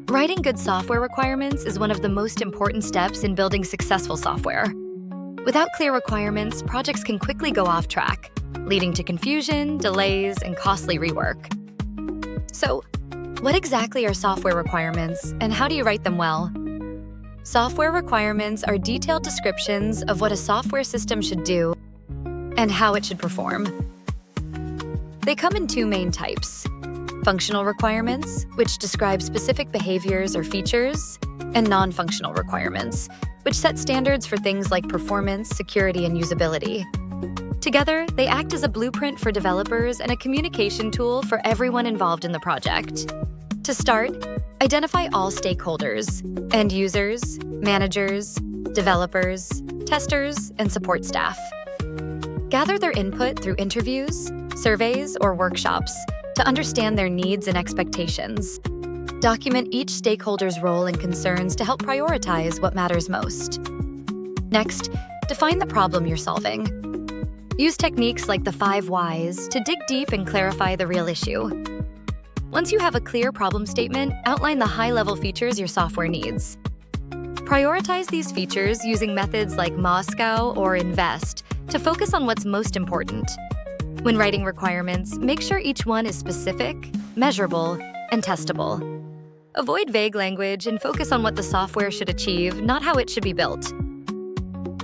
Writing good software requirements is one of the most important steps in building successful software. Without clear requirements, projects can quickly go off track, leading to confusion, delays, and costly rework. So, what exactly are software requirements, and how do you write them well? Software requirements are detailed descriptions of what a software system should do and how it should perform. They come in two main types: functional requirements, which describe specific behaviors or features, and non-functional requirements, which set standards for things like performance, security, and usability. Together, they act as a blueprint for developers and a communication tool for everyone involved in the project. To start, identify all stakeholders: end users, managers, developers, testers, and support staff. Gather their input through interviews, surveys, or workshops to understand their needs and expectations. Document each stakeholder's role and concerns to help prioritize what matters most. Next, define the problem you're solving. Use techniques like the 5 whys to dig deep and clarify the real issue. Once you have a clear problem statement, outline the high-level features your software needs. Prioritize these features using methods like Moscow or Invest to focus on what's most important. When writing requirements, make sure each one is specific, measurable, and testable. Avoid vague language and focus on what the software should achieve, not how it should be built.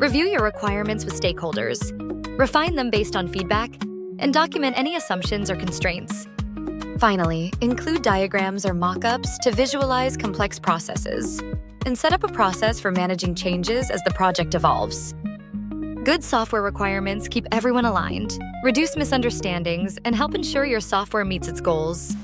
Review your requirements with stakeholders. Refine them based on feedback, and document any assumptions or constraints. Finally, include diagrams or mock-ups to visualize complex processes, and set up a process for managing changes as the project evolves. Good software requirements keep everyone aligned, reduce misunderstandings, and help ensure your software meets its goals.